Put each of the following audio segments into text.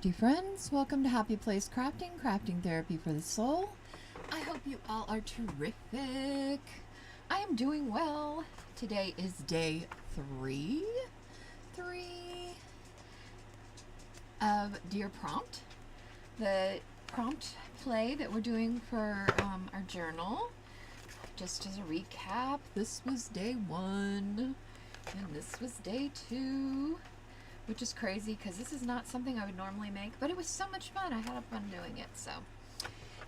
crafty friends. Welcome to Happy Place Crafting, crafting therapy for the soul. I hope you all are terrific. I am doing well. Today is day three of Dear Prompt, the prompt play that we're doing for our journal. Just as a recap, this was day one, and this was day two. Which is crazy because this is not something I would normally make, but it was so much fun. I had fun doing it. So,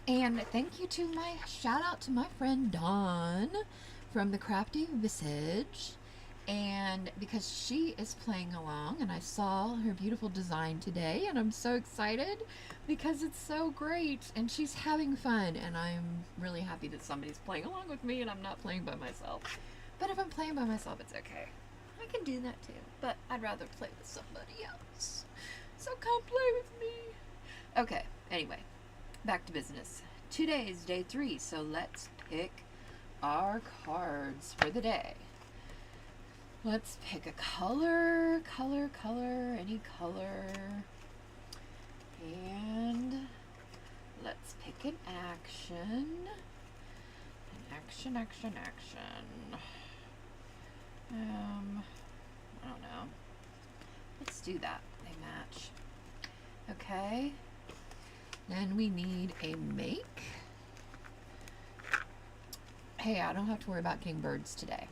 and thank you to shout out to my friend Dawn from the Crafty Visage, and because she is playing along, and I saw her beautiful design today, and I'm so excited because it's so great, and she's having fun, and I'm really happy that somebody's playing along with me, and I'm not playing by myself. But if I'm playing by myself, it's okay. I can do that too, but I'd rather play with somebody else. So come play with me. Okay, anyway, back to business. Today is day three, so let's pick our cards for the day. Let's pick a color, any color. And let's pick an action. Action. I don't know. Let's do that. They match. Okay. Then we need a make. Hey, I don't have to worry about getting birds today.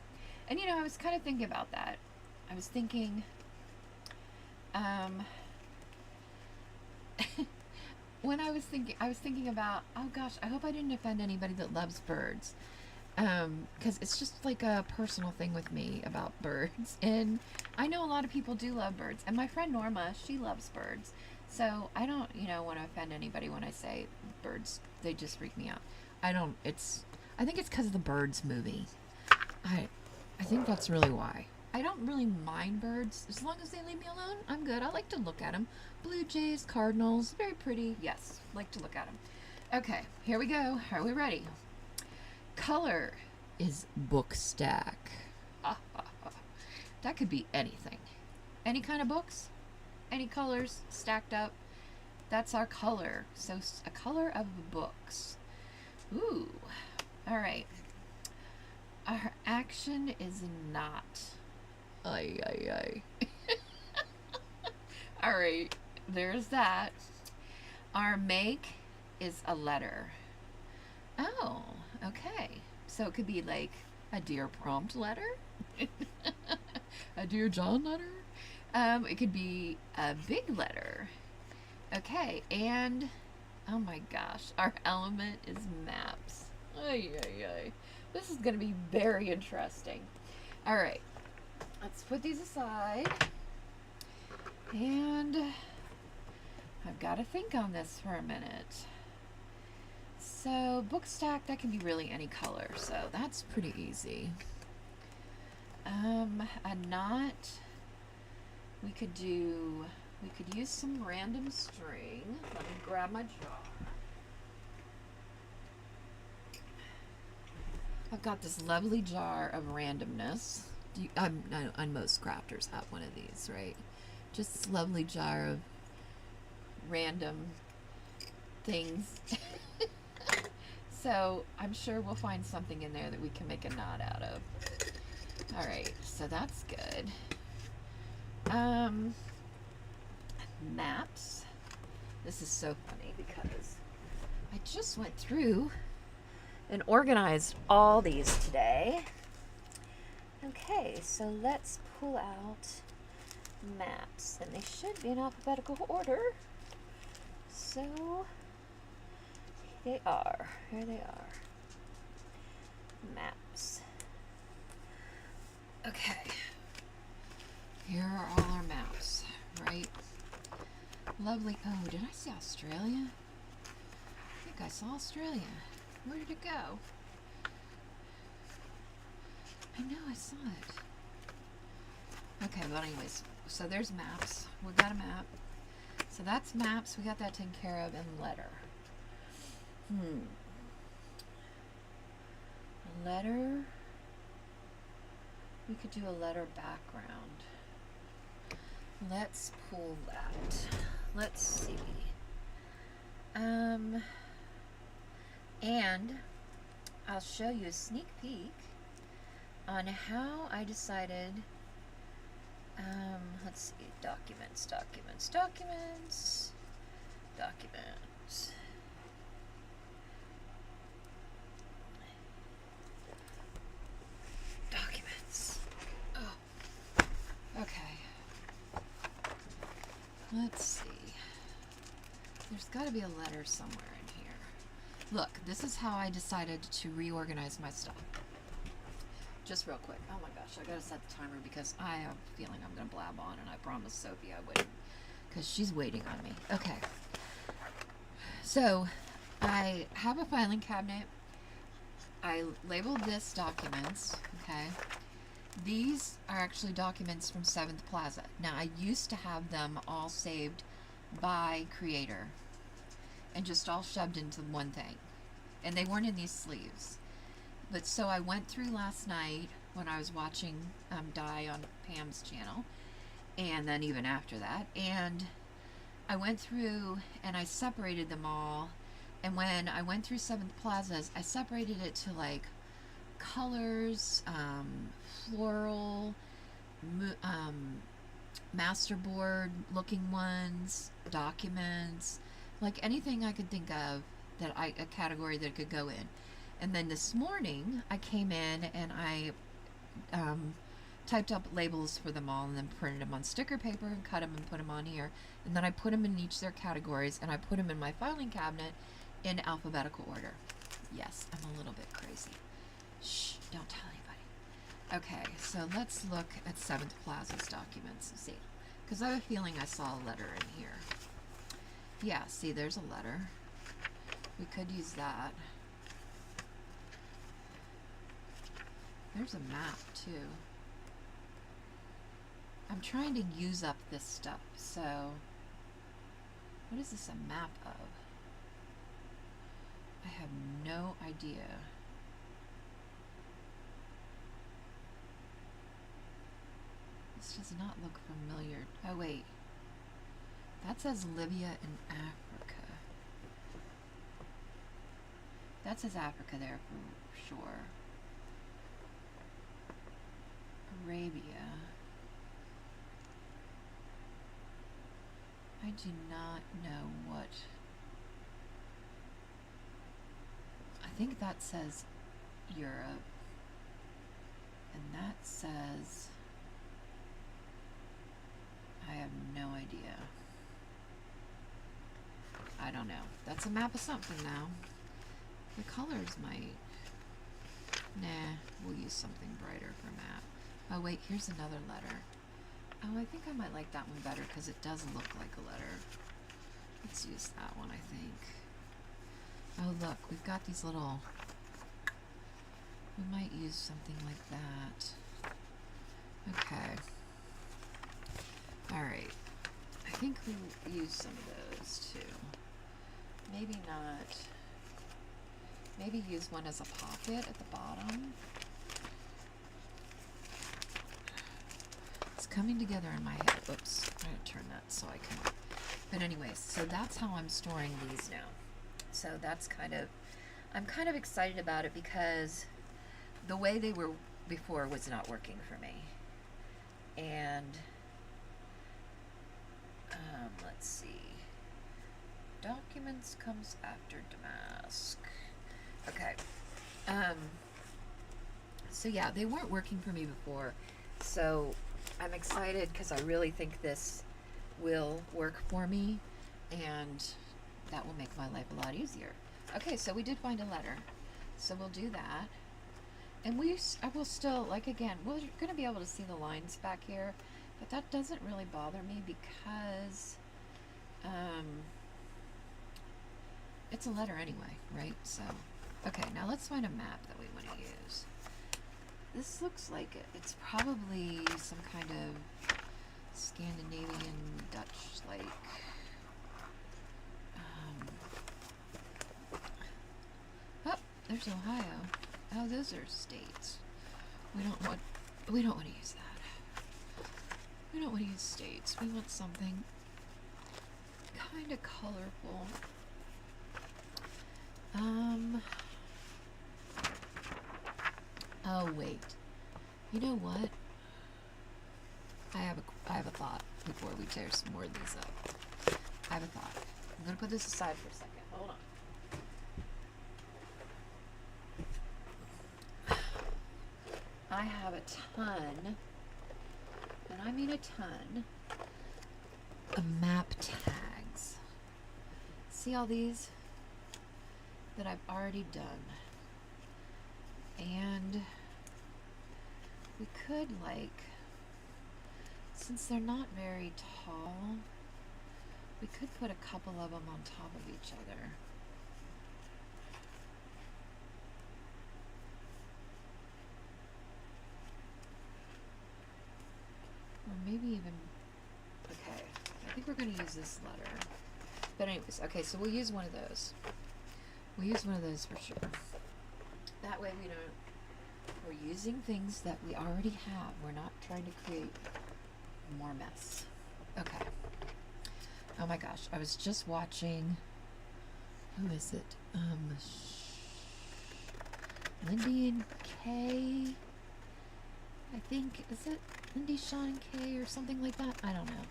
And I was kind of thinking about that. I was thinking, when I was thinking about, oh gosh, I hope I didn't offend anybody that loves birds. Because it's just like a personal thing with me about birds, and I know a lot of people do love birds, and my friend Norma, she loves birds, so I don't, want to offend anybody when I say birds. They just freak me out. I think it's because of the Birds movie. I think that's really why. I don't really mind birds. As long as they leave me alone, I'm good. I like to look at them. Blue jays, cardinals, very pretty. Yes, like to look at them. Okay, here we go. Are we ready? Color is book stack. That could be anything. Any kind of books, any colors stacked up. That's our color. So a color of books. Ooh. All right. Our action is not. Ay. All right. There's that. Our make is a letter. Oh, okay. So it could be like a Dear Prompt letter, a Dear John letter. It could be a big letter. Okay, and oh my gosh, our element is maps. Ay. This is going to be very interesting. All right, let's put these aside, and I've got to think on this for a minute. So, book stack, that can be really any color, so that's pretty easy. A knot, we could use some random string. Let me grab my jar. I've got this lovely jar of randomness. Most crafters have one of these, right? Just this lovely jar of random things. So I'm sure we'll find something in there that we can make a knot out of. All right, so that's good. Maps. This is so funny because I just went through and organized all these today. Okay, so let's pull out maps, and they should be in alphabetical order. So they are. Here they are. Maps. Okay. Here are all our maps, right? Lovely. Oh, did I see Australia? I think I saw Australia. Where did it go? I know I saw it. Okay, well anyways, so there's maps. We got a map. So that's maps. We got that taken care of, and letter. A letter. We could do a letter background. Let's pull that. let's see. And I'll show you a sneak peek on how I decided, let's see, documents. Oh, okay. Let's see. There's got to be a letter somewhere in here. Look, this is how I decided to reorganize my stuff. Just real quick. Oh my gosh, I gotta set the timer because I have a feeling I'm gonna blab on, and I promised Sophie I wouldn't because she's waiting on me. Okay. So, I have a filing cabinet. I labeled this documents, okay? These are actually documents from 7th Plaza. Now, I used to have them all saved by creator and just all shoved into one thing. And they weren't in these sleeves. But so I went through last night when I was watching Die on Pam's channel, and then even after that, and I went through and I separated them all. And when I went through 7th Plazas, I separated it to like colors, floral, masterboard looking ones, documents, like anything I could think of that a category that could go in. And then this morning I came in and I typed up labels for them all and then printed them on sticker paper and cut them and put them on here. And then I put them in each of their categories and I put them in my filing cabinet in alphabetical order. Yes, I'm a little bit crazy. Shh, don't tell anybody. Okay, so let's look at 7th Plaza's documents and see. Because I have a feeling I saw a letter in here. Yeah, see, there's a letter. We could use that. There's a map, too. I'm trying to use up this stuff, so... What is this a map of? I have no idea. This does not look familiar. Oh, wait. That says Libya and Africa. That says Africa there for sure. Arabia. I do not know what... I think that says Europe. And that says... I have no idea. I don't know. That's a map of something now. The colors might... Nah, we'll use something brighter for map. Oh wait, here's another letter. Oh, I think I might like that one better because it does look like a letter. Let's use that one, I think. Oh look, we've got these little... We might use something like that. Okay. Alright. I think we'll use some of those too. Maybe not... Maybe use one as a pocket at the bottom. It's coming together in my head. Oops, I'm going to turn that so I can... But anyways, so that's how I'm storing these now. So that's kind of... I'm kind of excited about it because the way they were before was not working for me. And... let's see. Documents comes after Damask. Okay. So yeah, they weren't working for me before. So I'm excited because I really think this will work for me and that will make my life a lot easier. Okay, so we did find a letter. So we'll do that. And I will still, like again, we're going to be able to see the lines back here, but that doesn't really bother me because it's a letter anyway, right? So, okay, now let's find a map that we want to use. This looks like it's probably some kind of Scandinavian Dutch, like, oh, there's Ohio. Oh, those are states. We don't want to use that. We don't want to use states. We want something kind of colorful. Oh wait, you know what? I have a thought before we tear some more of these up. I have a thought. I'm gonna put this aside for a second. Hold on. I have a ton, and I mean a ton, of map tags. See all these that I've already done? And we could, like, since they're not very tall, we could put a couple of them on top of each other. Or maybe even, okay, I think we're going to use this letter. But anyways, okay, so we'll use one of those. We'll use one of those for sure. That way we're using things that we already have. We're not trying to create more mess. Okay. Oh my gosh, I was just watching, who is it? Lindy and Kay, I think. Is it Lindy, Sean, and Kay or something like that? I don't know.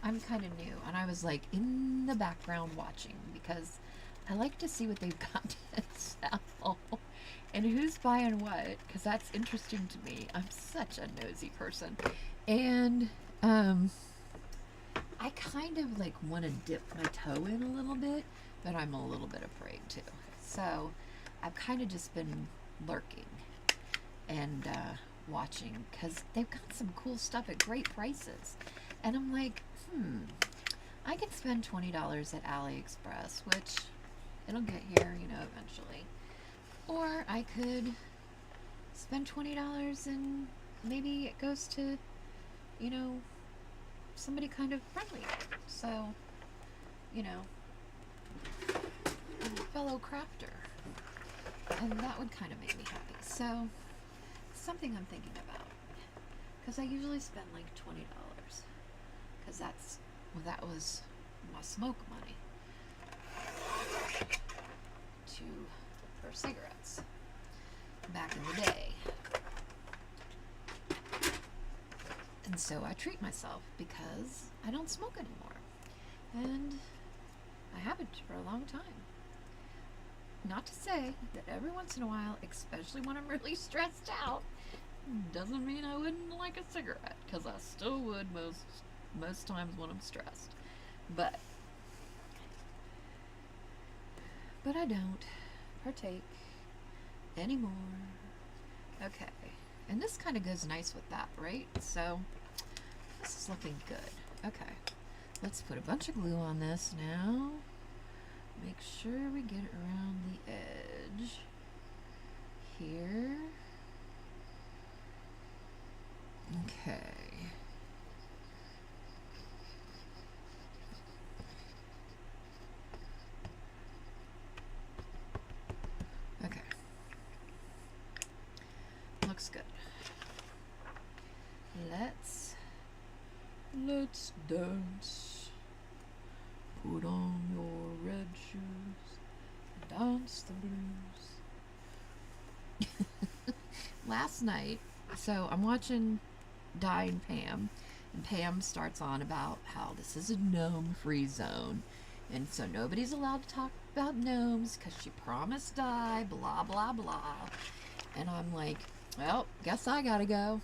I'm kind of new, and I was like in the background watching because I like to see what they've got to sell and who's buying what, because that's interesting to me. I'm such a nosy person. And I kind of like want to dip my toe in a little bit, but I'm a little bit afraid too. So I've kind of just been lurking and watching because they've got some cool stuff at great prices. And I'm like, I can spend $20 at AliExpress, which it'll get here, you know, eventually. Or I could spend $20 and maybe it goes to, you know, somebody kind of friendly. So, you know, a fellow crafter. And that would kind of make me happy. So, something I'm thinking about. Because I usually spend like $20. Because that was my smoke money. For cigarettes back in the day. And so I treat myself because I don't smoke anymore. And I haven't for a long time. Not to say that every once in a while, especially when I'm really stressed out, doesn't mean I wouldn't like a cigarette, because I still would most times when I'm stressed. But I don't partake anymore. Okay, and this kind of goes nice with that, right? So this is looking good. Okay, let's put a bunch of glue on this now. Make sure we get it around the edge here. Okay. Okay. Looks good. Let's dance. Put on your red shoes. Dance the blues. Last night, so I'm watching Di and Pam, and Pam starts on about how this is a gnome-free zone, and so nobody's allowed to talk about gnomes because she promised Di, blah, blah, blah. And I'm like, well, guess I gotta go.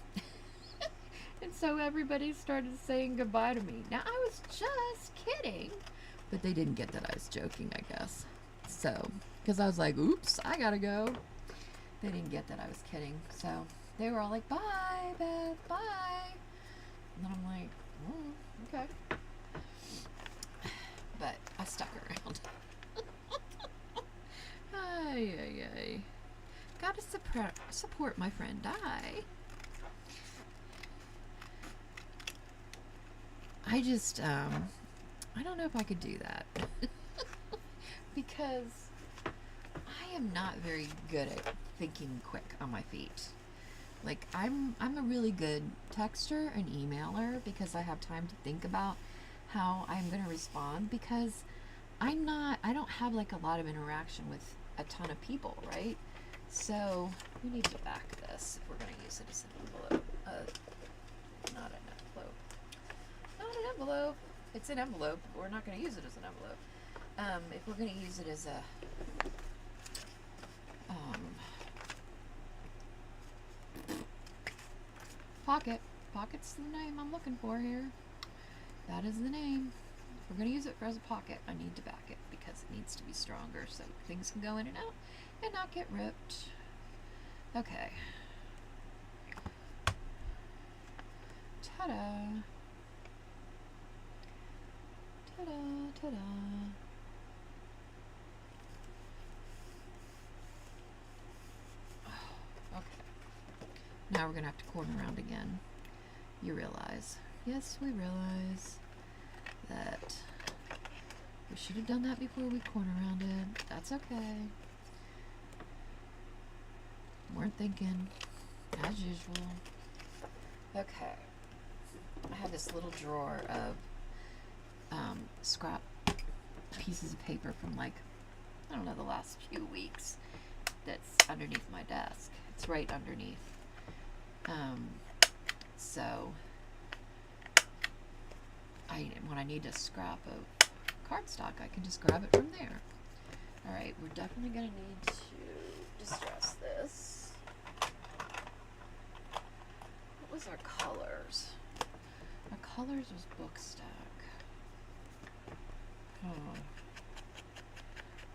And so everybody started saying goodbye to me. Now, I was just kidding, but they didn't get that I was joking, I guess. So, because I was like, oops, I gotta go. They didn't get that I was kidding. So, they were all like, bye, Beth, bye. And then I'm like, okay. But I stuck around. Ay, ay, ay. Gotta support my friend Di. I just, I don't know if I could do that. Because I am not very good at thinking quick on my feet. Like, I'm a really good texter and emailer because I have time to think about how I'm going to respond, because I don't have like a lot of interaction with a ton of people, right? So we need to back this if we're going to use it as an envelope. Not an envelope. Not an envelope. It's an envelope, but we're not going to use it as an envelope. If we're going to use it as a pocket's the name I'm looking for here. That is the name. If we're going to use it as a pocket, I need to back it because it needs to be stronger so things can go in and out and not get ripped. Okay. Ta-da. Ta-da, ta-da. Okay. Now we're going to have to corner around again. You realize. Yes, we realize that we should have done that before we corner rounded. That's okay. Weren't thinking, as usual. Okay. I have this little drawer of scrap pieces of paper from, like, I don't know, the last few weeks that's underneath my desk. It's right underneath. So when I need a scrap of cardstock, I can just grab it from there. All right, we're definitely going to need to distress this. What was our colors? Our colors was book stack.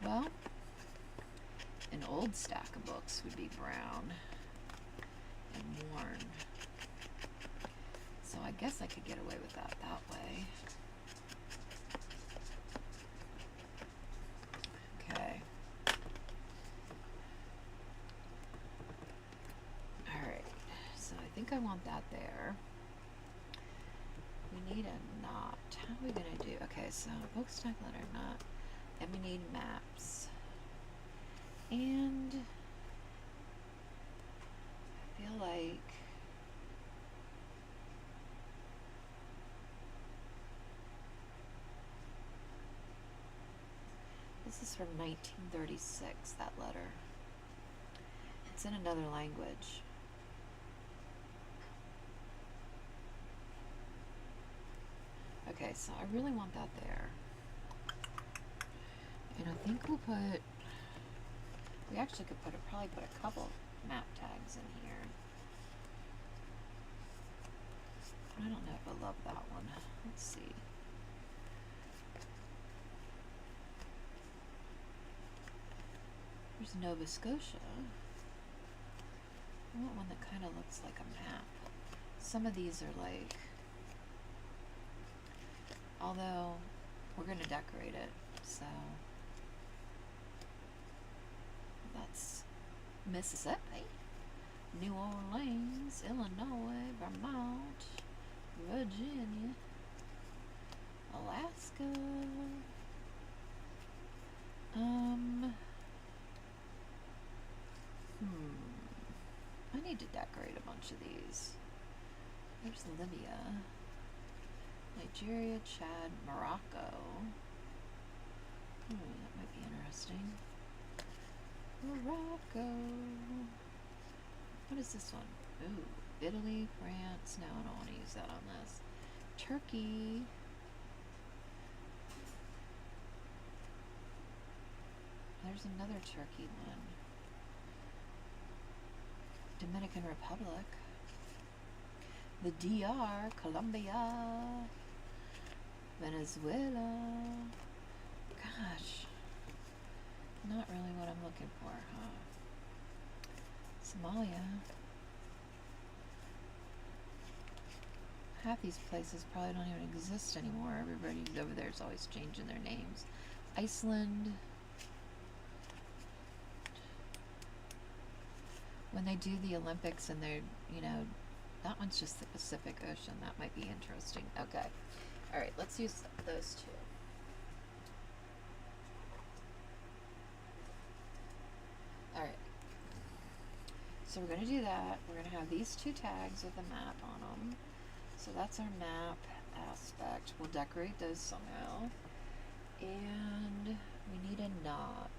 Well, an old stack of books would be brown and worn. So I guess I could get away with that way. Okay. Alright, so I think I want that there. We need a knot. How are we going to do? Okay, so book stack letter knot. And we need maps. And I feel like this is from 1936, that letter. It's in another language. Okay, so I really want that there. And I think we actually could probably put a couple map tags in here. I don't know if I love that one. Let's see. There's Nova Scotia. I want one that kind of looks like a map. Some of these are like, although we're going to decorate it, so that's Mississippi, New Orleans, Illinois, Vermont, Virginia, Alaska. I need to decorate a bunch of these. There's Libya, Nigeria, Chad, Morocco. That might be interesting. Morocco. What is this one? Ooh, Italy, France. No, I don't want to use that on this. Turkey. There's another Turkey one. Dominican Republic. The DR, Colombia, Venezuela. Gosh. Not really what I'm looking for, huh? Somalia. Half these places probably don't even exist anymore. Everybody over there is always changing their names. Iceland. When they do the Olympics and they're, that one's just the Pacific Ocean. That might be interesting. Okay. All right, let's use those two. All right. So we're going to do that. We're going to have these two tags with a map on them. So that's our map. aspect. We'll decorate those somehow. And we need a knot.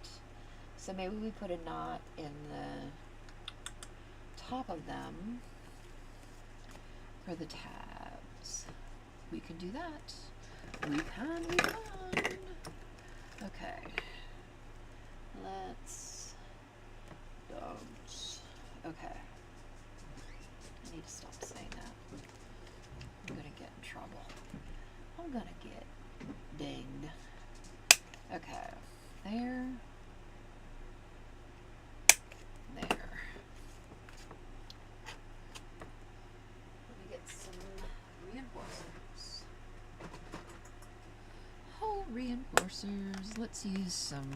So maybe we put a knot in the top of them for the tabs. We can do that. We can. Okay. Let's don't. Okay. I need to stop saying that. I'm gonna get in trouble. I'm gonna get dinged. Okay. There. There. Let me get some reinforcers. Whole reinforcers. Let's use some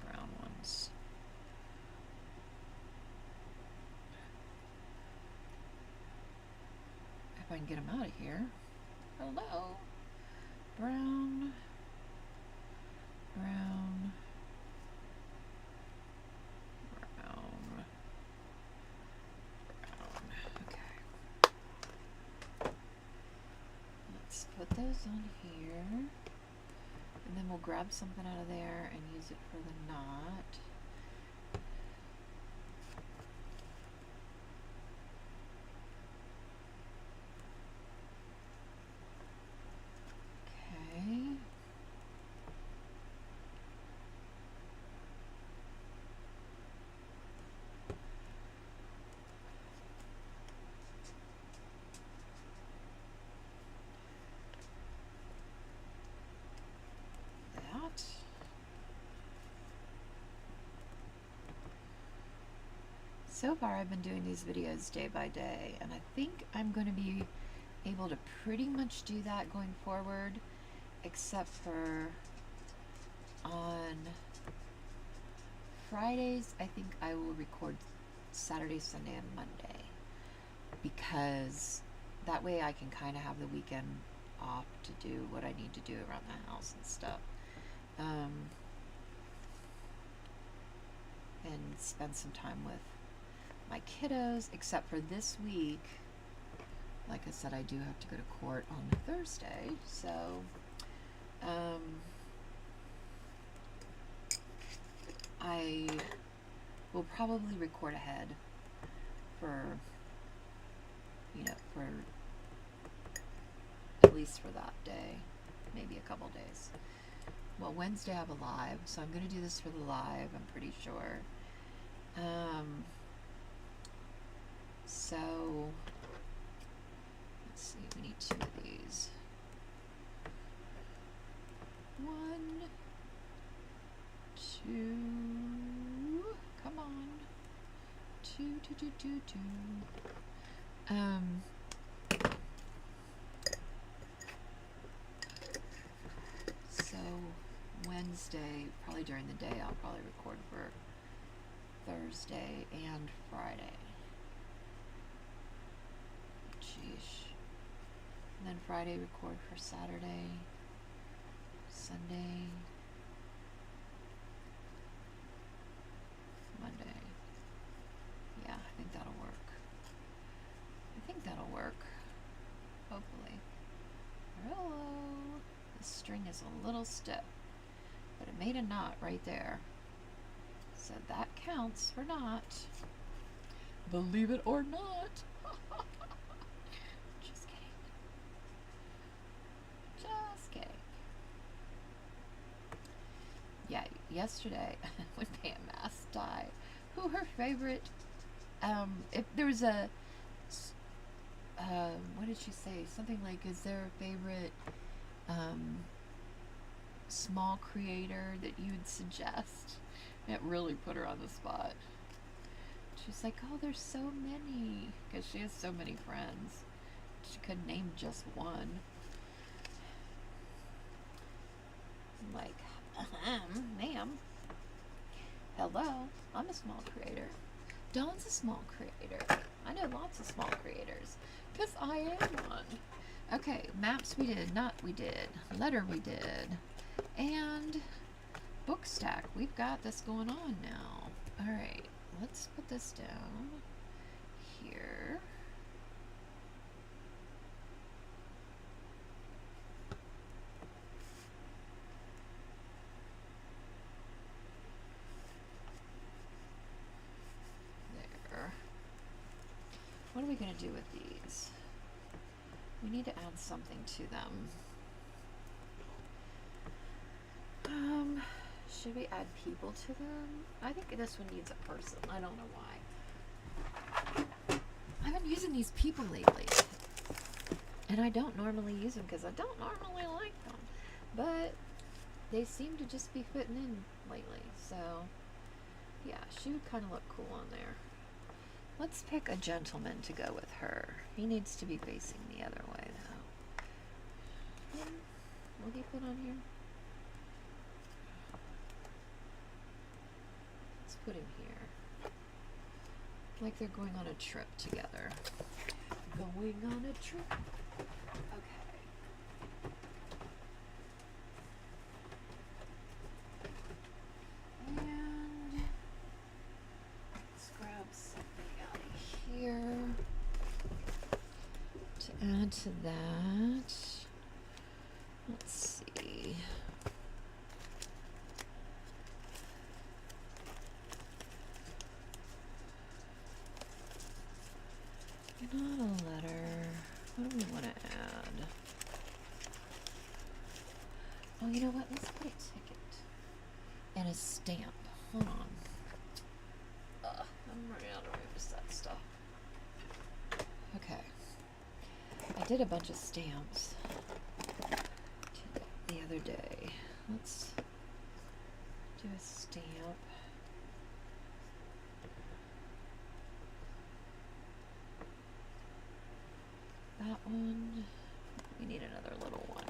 brown ones. If I can get them out of here. Hello. Brown. Brown. Brown. Brown. Okay. Let's put those on here. And then we'll grab something out of there and use it for the knot. Okay. That. So far I've been doing these videos day by day, and I think I'm going to be able to pretty much do that going forward, except for on Fridays. I think I will record Saturday, Sunday, and Monday, because that way I can kind of have the weekend off to do what I need to do around the house and stuff, and spend some time with my kiddos, except for this week. Like I said, I do have to go to court on Thursday, so I will probably record ahead for, for at least for that day, maybe a couple days. Well, Wednesday I have a live, so I'm going to do this for the live, I'm pretty sure. So, let's see, we need 2 of these. 1, 2, come on. 2, 2, 2, 2, 2. So, Wednesday, probably during the day, I'll probably record for Thursday and Friday. Sheesh. And then Friday record for Saturday, Sunday, Monday. Yeah, I think that'll work. Hopefully. Hello. The string is a little stiff, but it made a knot right there. So that counts for knot. Believe it or not. Just kidding. Yeah, yesterday when Pam asked Di who her favorite, if there was a, what did she say? Something like, is there a favorite small creator that you would suggest? It really put her on the spot. She's like, oh, there's so many, because she has so many friends. She couldn't name just one. I'm like, ma'am. Hello, I'm a small creator. Dawn's a small creator. I know lots of small creators, because I am one. Okay, maps we did, knot we did, letter we did, and book stack. We've got this going on now. Alright, let's put this down here. do with these? We need to add something to them. Should we add people to them? I think this one needs a person. I don't know why. I've been using these people lately. And I don't normally use them because I don't normally like them. But they seem to just be fitting in lately. So, yeah, she would kind of look cool on there. Let's pick a gentleman to go with her. He needs to be facing the other way, though. Will he fit on here? Let's put him here. Like they're going on a trip together. Going on a trip. Okay. And let's grab something out of here to add to that. Let's see. Not a letter. What do we want to add? Oh, you know what? Let's put a ticket and a stamp. Hold on. I'm running out of room to set stuff. Okay. I did a bunch of stamps the other day. Let's do a stamp. That one. We need another little one.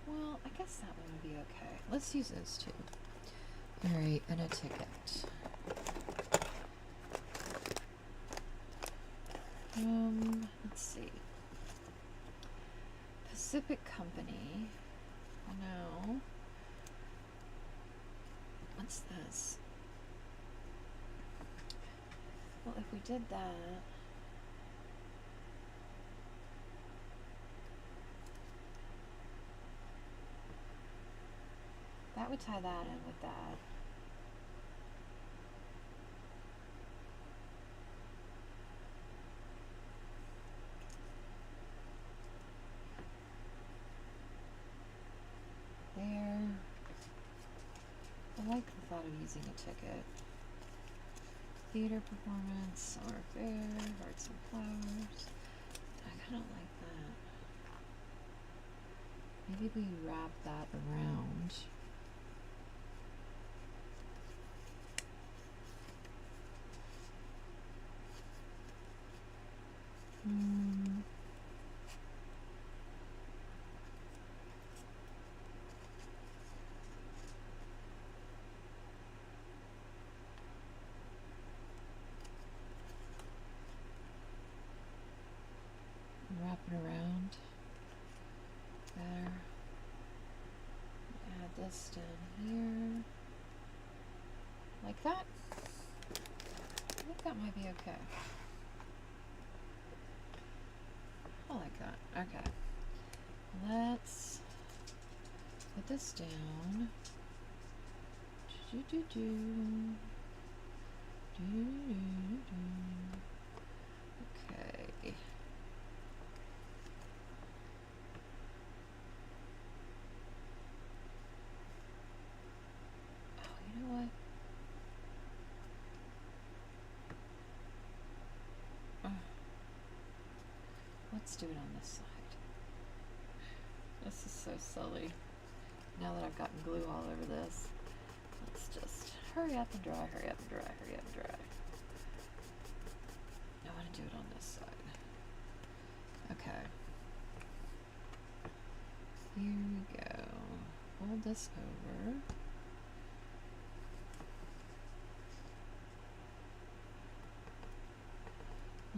Well, I guess that one would be okay. Let's use those two. Alright, and a ticket. Let's see. Pacific Company. No. What's this? Well, if we did that, that would tie that in with that. There. I like the thought of using a ticket. Theater performance, or fair, hearts and flowers. I kind of like that. Maybe we wrap that around. Wrap it around there. Add this down here. Like that. I think that might be okay. I like that. Okay. Let's put this down. Okay. You know what? Let's do it on this side. This is so silly. Now that I've gotten glue all over this, let's just hurry up and dry, hurry up and dry, hurry up and dry. I want to do it on this side. Okay. Here we go. Fold this over.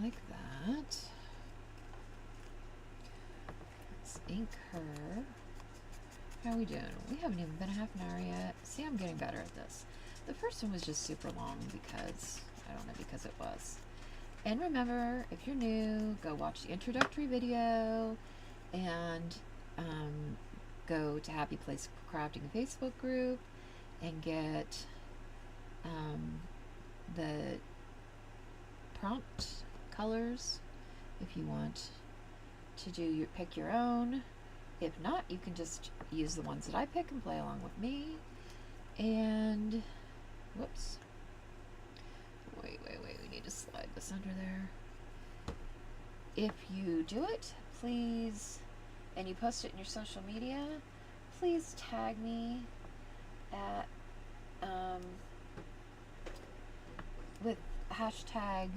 Like that. Let's ink her. How are we doing? We haven't even been a half an hour yet. See, I'm getting better at this. The first one was just super long because, I don't know, because it was. And remember, if you're new, go watch the introductory video and go to Happy Place Crafting Facebook group and get the prompt colors if you want to pick your own. If not, you can just use the ones that I pick and play along with me. And whoops, wait, we need to slide this under there. If you do it, please, and you post it in your social media, please tag me at with hashtag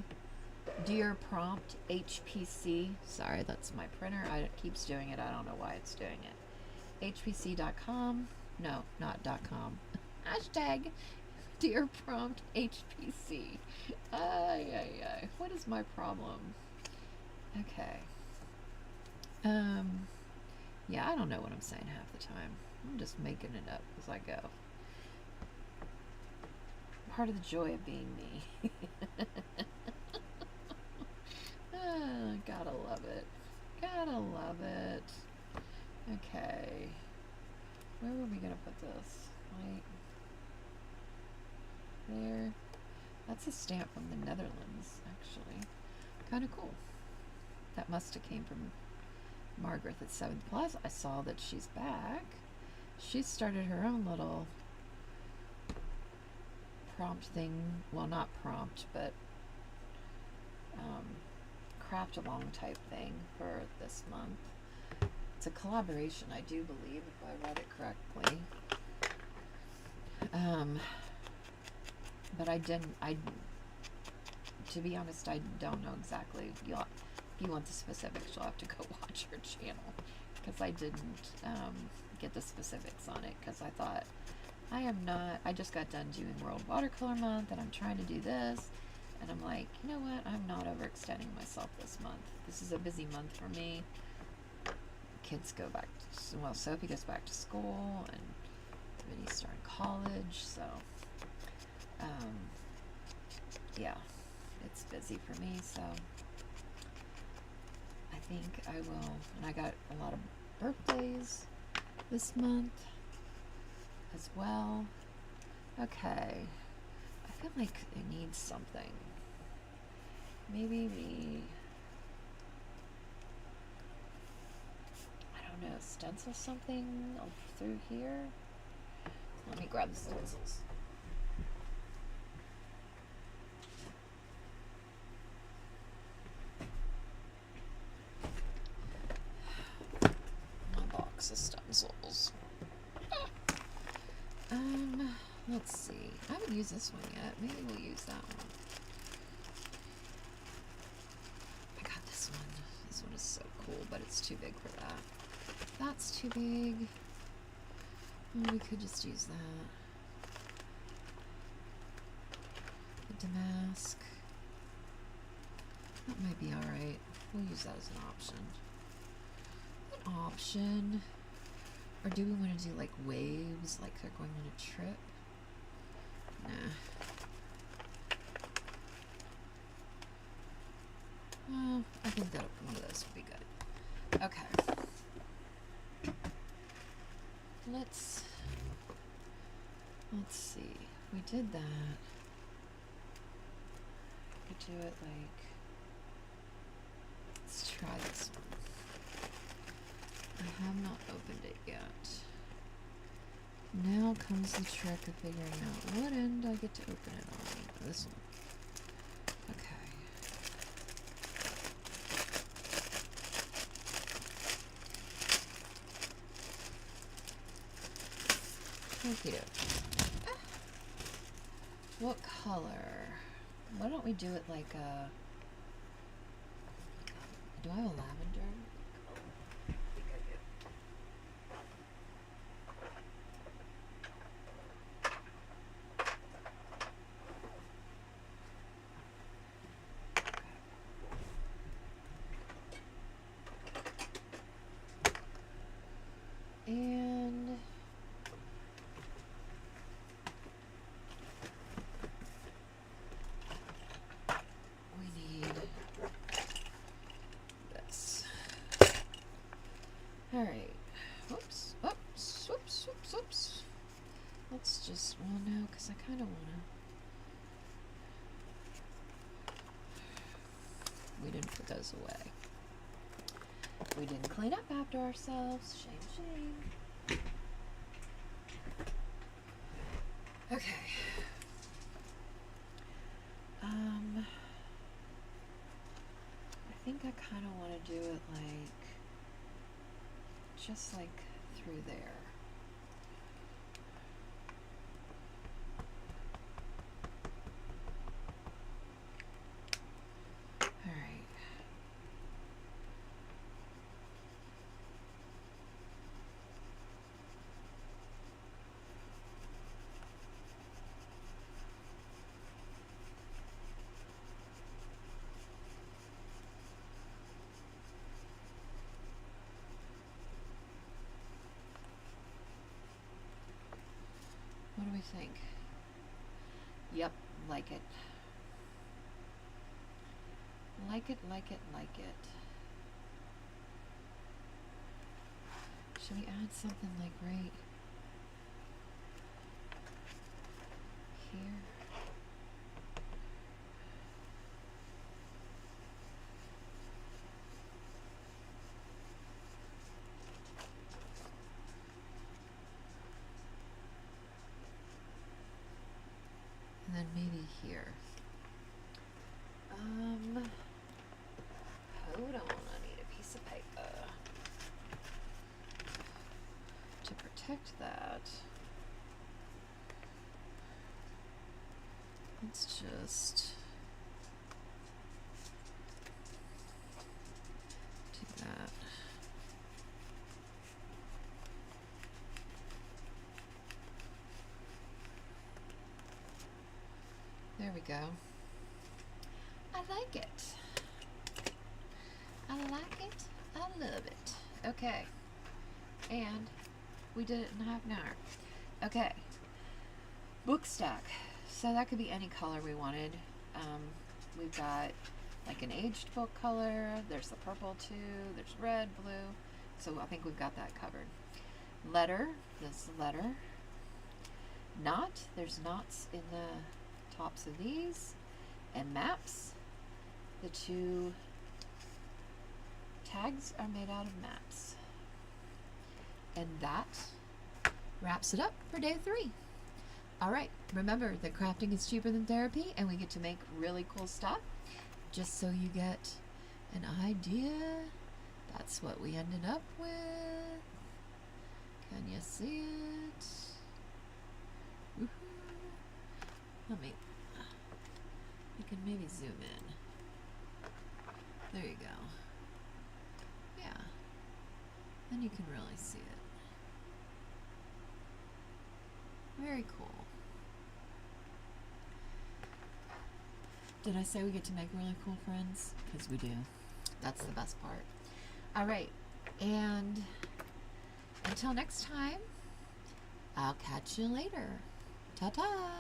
Dear Prompt HPC. Sorry, that's my printer. It keeps doing it. I don't know why it's doing it. HPC.com. No, not .com. Hashtag Dear Prompt HPC. What is my problem? Okay. Yeah, I don't know what I'm saying half the time. I'm just making it up as I go. Part of the joy of being me. Gotta love it. Gotta love it. Okay. Where were we gonna put this? Right there. That's a stamp from the Netherlands, actually. Kind of cool. That must have came from Margaret at 7th Plus. I saw that she's back. She started her own little prompt thing. Well, not prompt, but craft along type thing for this month. It's a collaboration, I do believe, if I read it correctly. But to be honest, I don't know exactly. If you want the specifics, you'll have to go watch her channel, because I didn't get the specifics on it, because I thought, I just got done doing World Watercolor Month, and I'm trying to do this, and I'm like, you know what, I'm not overextending myself this month. This is a busy month for me. Kids go back to, well, Sophie goes back to school, and Vinny's starting college, so, yeah, it's busy for me, so I think I will, and I got a lot of birthdays this month as well. Okay, I feel like it needs something. Maybe I don't know, stencil something through here. Let me grab the stencils. My box of stencils. Let's see. I haven't used this one yet. Maybe we'll use that one. I got this one. This one is so cool, but it's too big for that. That's too big. Oh, we could just use that. The damask. That might be alright. We'll use that as an option. Or do we want to do like waves, like they're going on a trip? Nah. Oh, I think that one of those would be good. Okay. Let's see. We did that. We do it like. Let's try this one. I have not opened it yet. Now comes the trick of figuring out what end I get to open it on. This one. Okay. Okey-doke. What color? Why don't we do it like a... Do I have a lavender? And we need this. Well, no, because I kind of want to. We didn't put those away. We didn't clean up after ourselves. Shame, shame. Okay. I think I kind of want to do it like, just like through there. All right. What do we think? Yep, like it. Like it, like it, like it. Should we add something like right here? And then maybe here. Hold on, I need a piece of paper to protect that. Let's just do that. There we go. I like it. I like it. I love it. Okay. And we did it in half an hour. Okay. Book stack. So that could be any color we wanted. We've got like an aged book color. There's the purple too. There's red, blue. So I think we've got that covered. Letter. This is the letter. Knot. There's knots in the tops of these. And maps. The two tags are made out of maps. And that wraps it up for day 3. All right, remember that crafting is cheaper than therapy and we get to make really cool stuff. Just so you get an idea, that's what we ended up with. Can you see it? Woohoo. You can maybe zoom in. There you go. Yeah. Then you can really see it. Very cool. Did I say we get to make really cool friends? Because we do. That's the best part. All right. And until next time, I'll catch you later. Ta-ta!